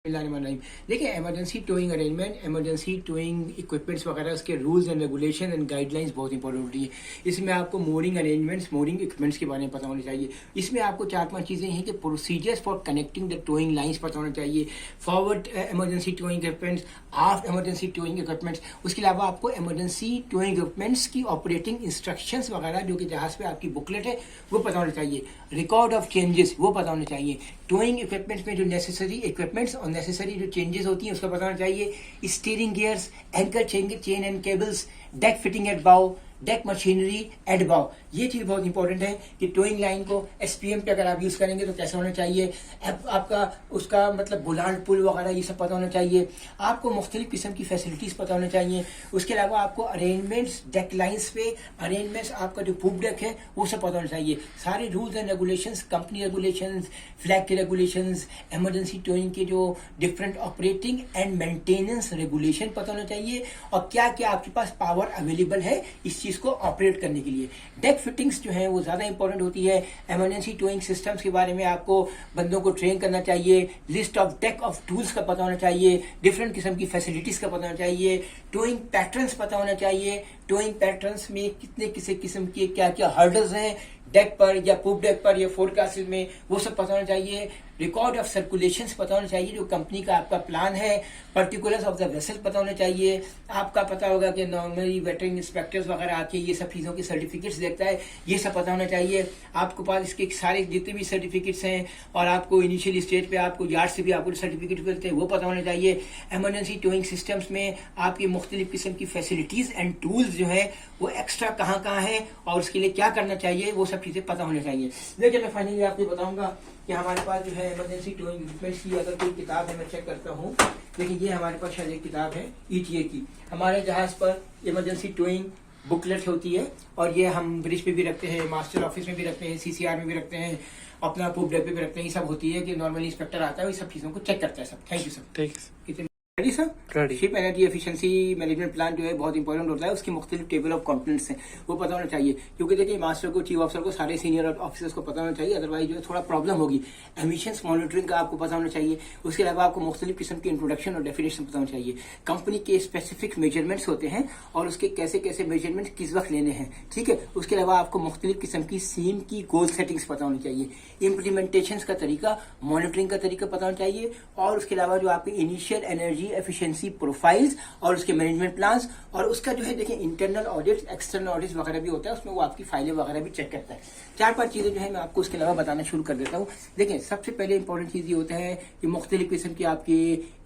देखिए, emergency towing arrangement, emergency towing equipments वगैरह, उसके rules and regulation and guidelines बहुत इंपॉर्टेंट होती है। इसमें आपको मोरिंग अरेंजमेंट्स, मोरिंग इक्विपमेंट्स के बारे में पता होना चाहिए। इसमें आपको 4-5 चीज़ें हैं कि procedures for connecting the towing lines पता होना चाहिए, forward emergency towing equipments, aft emergency towing equipments. उसके अलावा आपको इमरजेंसी टोइंग इक्विपमेंट्स की ऑपरेटिंग इंस्ट्रक्शंस वगैरह जो कि जहाज़ पे आपकी बुकलेट है वो पता होना चाहिए, रिकॉर्ड ऑफ चेंजेस वो पता होना चाहिए, टोइंग इक्विपमेंट्स में जो नेसेसरी इक्विपमेंट्स और नेसेसरी जो चेंजेस होती हैं उसका पता होना चाहिए, steering gears, anchor chain and cables, deck fitting at bow, deck machinery at bow. ये चीज़ बहुत इंपॉर्टेंट है कि टोइंग लाइन को एसपीएम पे अगर आप यूज़ करेंगे तो कैसा होना चाहिए, आपका उसका मतलब बुलांड पुल वगैरह ये सब पता होना चाहिए। आपको मुख्तलिफ किस्म की फैसिलिटीज़ पता होना चाहिए। उसके अलावा आपको अरेंजमेंट्स, डेक लाइन्स पे अरेंजमेंट्स, आपका जो पूप डेक है वो सब पता होना चाहिए। सारे rules and regulations, company regulations, flag के रेगुलेशंस, इमरजेंसी टोइंग के जो different operating and maintenance regulation पता होना चाहिए, और क्या क्या आपके पास पावर अवेलेबल है इस चीज़ को ऑपरेट करने के लिए। डेक फिटिंग्स जो है वो ज़्यादा इंपॉर्टेंट होती है। इमरजेंसी टोइंग सिस्टम्स के बारे में आपको बंदों को ट्रेन करना चाहिए। List of deck of tools का पता होना चाहिए, डिफरेंट किस्म की फैसिलिटीज़ का पता होना चाहिए, टोइंग पैटर्न्स पता होना चाहिए, टोइंग पैटर्न्स में कितने किस्म के क्या क्या हर्डल्स हैं डेक पर या पूप डेक पर या फोरकास्ट में, वो सब पता होना चाहिए। रिकॉर्ड ऑफ सर्कुलेशंस पता होना चाहिए, जो कंपनी का आपका प्लान है। पर्टिकुलर्स ऑफ द वेसल पता होना चाहिए। आपका पता होगा कि नॉर्मली वेटरनरी इंस्पेक्टर्स वगैरह आके ये सब चीज़ों के सर्टिफिकेट्स देखता है, ये सब पता होना चाहिए। आपके पास इसके सारे जितने भी सर्टिफिकेट्स हैं और आपको इनिशियली स्टेज पे आपको यार्ड से भी आपको सर्टिफिकेट मिलते हैं वो पता होना चाहिए। इमरजेंसी टोइंग सिस्टम्स में आपकी मुख्तलिफ किस्म की फैसिलिटीज़ एंड टूल्स जो है वो एक्स्ट्रा कहाँ कहाँ है और उसके लिए क्या करना चाहिए वो सब चीज़ें पता होनी चाहिए। लेकिन मैं फाइनली आपको बताऊंगा कि हमारे पास जो है इमरजेंसी टोइंग इक्विपमेंट्स की अगर कोई किताब है, मैं चेक करता हूँ। देखिए, ये हमारे पास शायद एक किताब है ईटीए की। हमारे जहाज़ पर इमरजेंसी टोइंग बुकलेट होती है और ये हम ब्रिज पे भी रखते हैं, मास्टर ऑफिस में भी रखते हैं, सीसीआर में भी रखते हैं, अपना पूप डेक पे भी रखते हैं। ये सब होती है कि नॉर्मली इंस्पेक्टर आता है, ये सब चीज़ों को चेक करता है सब। Thank you sir. Ready sir? Ready. Ship energy efficiency management plan जो है बहुत इंपॉर्टेंट होता है। उसकी मुख्तलिफ टेबल ऑफ कंपोनेंट्स हैं वो पता होना चाहिए, क्योंकि देखिए मास्टर को, चीफ ऑफिसर को, सारे सीनियर ऑफिसर्स को पता होना चाहिए, अदरवाइज जो है थोड़ा प्रॉब्लम होगी। एमिशंस मॉनिटरिंग का आपको पता होना चाहिए। उसके अलावा आपको मुख्तलिफ किस्म के इंट्रोडक्शन और डेफिनेशन पता होना चाहिए। कंपनी के स्पेसिफिक मेजरमेंट्स होते हैं और उसके कैसे कैसे मेजरमेंट किस वक्त लेने हैं, ठीक है। उसके अलावा आपको मुख्तलिफ किस्म की सीम की गोल सेटिंग्स पता होनी चाहिए। इम्प्लीमेंटेशन का तरीका, मॉनिटरिंग का तरीका पता होना चाहिए। और उसके अलावा जो आपके इनिशियल एनर्जी एफिशिएंसी प्रोफाइल्स और उसके मैनेजमेंट प्लान्स, और उसका जो है देखिए इंटरनल ऑडिट, एक्सटर्नल ऑडिट वगैरह भी होता है, उसमें वो आपकी फाइलें वगैरह भी चेक करता है। 4-5 चीजें जो है मैं आपको उसके अलावा बताना शुरू कर देता हूँ। देखिए, सबसे पहले इंपॉर्टेंट चीज ये होता है कि मुख्तलिफ किस्म की आपके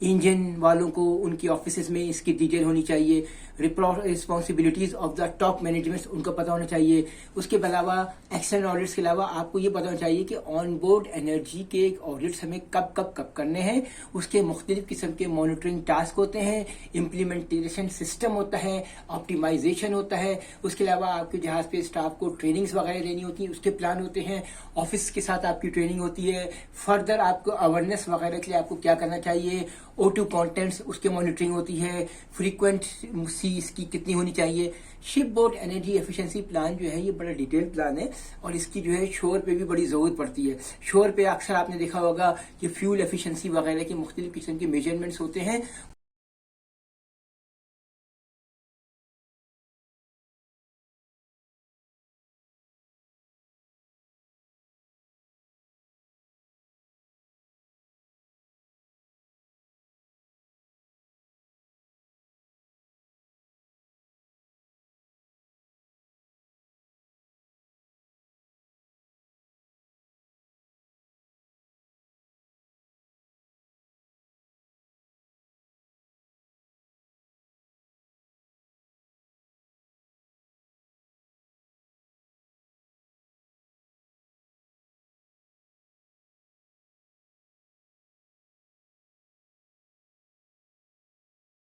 इंजन वालों को उनकी ऑफिस में इसकी डिटेल होनी चाहिए। Responsibilities of the top management उनको पता होना चाहिए। उसके अलावा एक्सटर्नल ऑडिट्स के अलावा आपको ये पता होना चाहिए कि ऑन बोर्ड एनर्जी के ऑडिट्स हमें कब कब कब करने हैं। उसके मुख्तलिफ किस्म के मॉनिटरिंग टास्क होते हैं, इम्प्लीमेंटेशन सिस्टम होता है, ऑप्टिमाइजेशन होता है। उसके अलावा आपके जहाज पे स्टाफ को ट्रेनिंग्स वगैरह देनी होती है, उसके प्लान होते हैं। ऑफिस के साथ आपकी ट्रेनिंग होती है। फर्दर आपको अवेयरनेस वगैरह के लिए आपको क्या करना चाहिए, O2 कंटेंट्स उसके मॉनिटरिंग होती है। फ्रीक्वेंट सी इसकी कितनी होनी चाहिए। Ship board energy efficiency plan जो है ये बड़ा डिटेल प्लान है और इसकी जो है शोर पे भी बड़ी जरूरत पड़ती है। शोर पे अक्सर आपने देखा होगा कि फ्यूल एफिशिएंसी वगैरह के मुख्तलिफ किस्म के मेजरमेंट्स होते हैं।